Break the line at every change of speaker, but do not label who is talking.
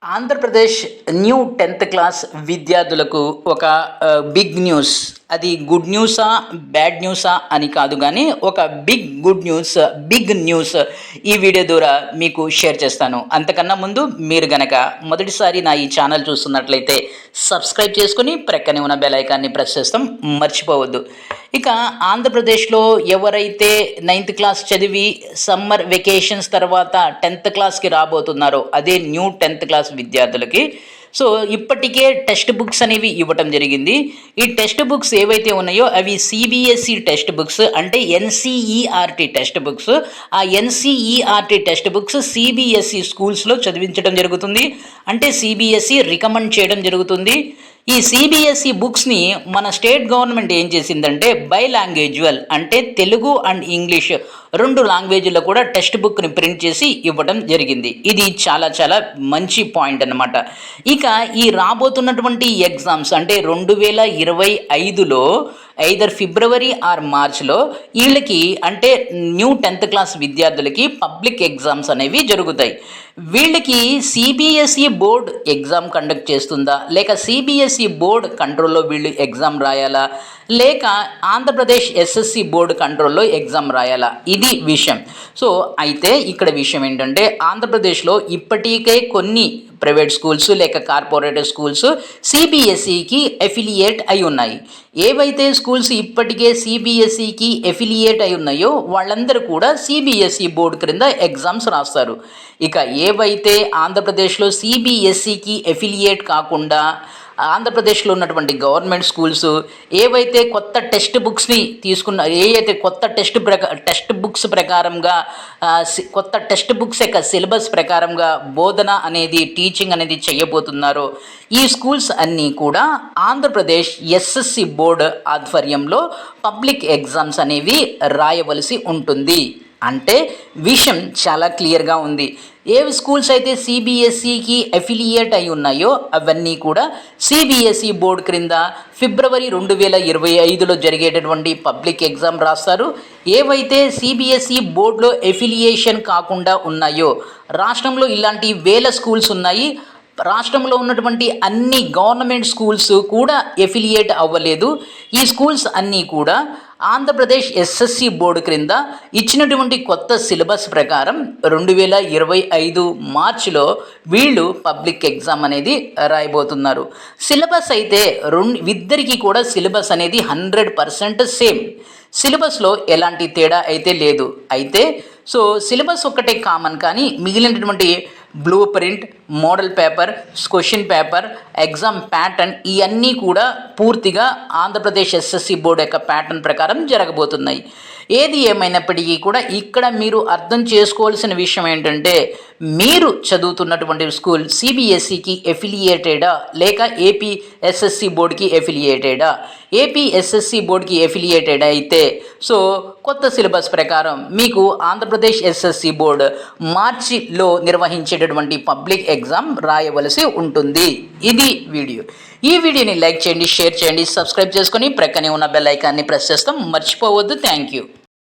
Andhra Pradesh new 10th class విద్యార్థులకు ఒక big news. అది గుడ్ న్యూసా, బ్యాడ్ న్యూసా అని కాదు కానీ ఒక బిగ్ న్యూస్ ఈ వీడియో ద్వారా మీకు షేర్ చేస్తాను. అంతకన్నా ముందు మీరు గనక మొదటిసారి నా ఈ ఛానల్ చూస్తున్నట్లయితే సబ్స్క్రైబ్ చేసుకుని ప్రక్కనే ఉన్న బెల్ ఐకాన్ని ప్రెస్ చేస్తాం మర్చిపోవద్దు. ఇక ఆంధ్రప్రదేశ్లో ఎవరైతే 9th క్లాస్ చదివి సమ్మర్ వెకేషన్స్ తర్వాత 10th క్లాస్కి రాబోతున్నారో అదే న్యూ 10th క్లాస్ విద్యార్థులకి సో ఇప్పటికే టెక్స్ట్ బుక్స్ అనేవి ఇవ్వటం జరిగింది. ఈ టెక్స్ట్ బుక్స్ ఏవైతే ఉన్నాయో అవి సిబిఎస్ఈ టెక్స్ట్ బుక్స్ అంటే ఎన్సిఈఆర్టీ టెక్స్ట్ బుక్స్. ఆ ఎన్సిఈఆర్టీ టెక్స్ట్ బుక్స్ సిబిఎస్ఈ స్కూల్స్లో చదివించడం జరుగుతుంది. అంటే సిబిఎస్ఈ రికమెండ్ చేయడం జరుగుతుంది. ఈ సిబిఎస్ఈ బుక్స్ని మన స్టేట్ గవర్నమెంట్ ఏం చేసిందంటే బైలాంగ్వేజువల్ అంటే తెలుగు అండ్ ఇంగ్లీష్ 2 లాంగ్వేజ్లో కూడా టెక్స్ట్ బుక్ని ప్రింట్ చేసి ఇవ్వడం జరిగింది. ఇది చాలా చాలా మంచి పాయింట్ అన్నమాట. ఇక ఈ రాబోతున్నటువంటి ఎగ్జామ్స్ అంటే 2025లో ఐదర్ ఫిబ్రవరి ఆర్ మార్చ్లో వీళ్ళకి అంటే న్యూ 10th క్లాస్ విద్యార్థులకి పబ్లిక్ ఎగ్జామ్స్ అనేవి జరుగుతాయి. వీళ్ళకి సిబిఎస్ఈ బోర్డ్ ఎగ్జామ్ కండక్ట్ చేస్తుందా, లేక సిబిఎస్ఈ బోర్డ్ కంట్రోల్లో వీళ్ళు ఎగ్జామ్ రాయాలా, లేక ఆంధ్రప్రదేశ్ ఎస్ఎస్సి బోర్డు కంట్రోల్లో ఎగ్జామ్ రాయాలా, ఇది విషయం. సో అయితే ఇక్కడ విషయం ఏంటంటే ఆంధ్రప్రదేశ్లో ఇప్పటికే కొన్ని ప్రైవేట్ స్కూల్స్ లేక కార్పొరేట్ స్కూల్స్ సిబిఎస్ఈకి ఎఫిలియేట్ అయి ఉన్నాయి. ఏవైతే స్కూల్స్ ఇప్పటికే సిబిఎస్ఈకి ఎఫిలియేట్ అయి ఉన్నాయో వాళ్ళందరూ కూడా సిబిఎస్ఈ బోర్డు క్రింద ఎగ్జామ్స్ రాస్తారు. ఇక ఏవైతే ఆంధ్రప్రదేశ్లో సిబిఎస్ఈకి ఎఫిలియేట్ కాకుండా ఆంధ్రప్రదేశ్లో ఉన్నటువంటి గవర్నమెంట్ స్కూల్స్ ఏవైతే కొత్త టెక్స్ట్ బుక్స్ని ఏవైతే కొత్త టెక్స్ట్ బుక్స్ ప్రకారంగా కొత్త టెక్స్ట్ బుక్స్ యొక్క సిలబస్ ప్రకారంగా బోధన అనేది టీచింగ్ అనేది చేయబోతున్నారో ఈ స్కూల్స్ అన్నీ కూడా ఆంధ్రప్రదేశ్ ఎస్ఎస్సి బోర్డు ఆధ్వర్యంలో పబ్లిక్ ఎగ్జామ్స్ అనేవి రాయవలసి ఉంటుంది. అంటే విషయం చాలా క్లియర్గా ఉంది. ఏ స్కూల్స్ అయితే సిబిఎస్ఈకి ఎఫిలియేట్ అయి ఉన్నాయో అవన్నీ కూడా సిబిఎస్ఈ బోర్డు క్రింద ఫిబ్రవరి 2025లో జరిగేటటువంటి పబ్లిక్ ఎగ్జామ్ రాస్తారు. ఏవైతే సిబిఎస్ఈ బోర్డులో ఎఫిలియేషన్ కాకుండా ఉన్నాయో రాష్ట్రంలో ఇలాంటి వేల స్కూల్స్ ఉన్నాయి. రాష్ట్రంలో ఉన్నటువంటి అన్ని గవర్నమెంట్ స్కూల్స్ కూడా ఎఫిలియేట్ అవ్వలేదు. ఈ స్కూల్స్ అన్నీ కూడా ఆంధ్రప్రదేశ్ ఎస్ఎస్సి బోర్డు క్రింద ఇచ్చినటువంటి కొత్త సిలబస్ ప్రకారం 2025 మార్చిలో వీళ్ళు పబ్లిక్ ఎగ్జామ్ అనేది రాయబోతున్నారు. సిలబస్ అయితే ఇద్దరికీ కూడా సిలబస్ అనేది 100% సేమ్. సిలబస్లో ఎలాంటి తేడా అయితే లేదు. అయితే సో సిలబస్ ఒక్కటే కామన్, కానీ మిగిలినటువంటి blue print, model paper, question paper, exam pattern ఇవన్నీ కూడా పూర్తిగా ఆంధ్రప్రదేశ్ ఎస్ఎస్సి బోర్డు యొక్క ప్యాటర్న్ ప్రకారం జరగబోతున్నాయి. ఏది ఏమైనప్పటికీ కూడా ఇక్కడ మీరు అర్థం చేసుకోవాల్సిన విషయం ఏంటంటే మీరు చదువుతున్నటువంటి స్కూల్ సిబిఎస్ఈకి ఎఫిలియేటెడా లేక ఏపీ ఎస్ఎస్సి బోర్డుకి ఎఫిలియేటెడా. ఏపీ ఎస్ఎస్సి బోర్డుకి ఎఫిలియేటెడ్ అయితే సో కొత్త సిలబస్ ప్రకారం మీకు ఆంధ్రప్రదేశ్ ఎస్ఎస్సి బోర్డు మార్చిలో నిర్వహించేటటువంటి పబ్లిక్ ఎగ్జామ్ రాయవలసి ఉంటుంది. ఇది వీడియో. ఈ వీడియోని లైక్ చేయండి, షేర్ చేయండి, సబ్స్క్రైబ్ చేసుకొని ప్రక్కనే ఉన్న బెల్ ఐకాన్ని ప్రెస్ చేస్తాం మర్చిపోవద్దు. Thank you.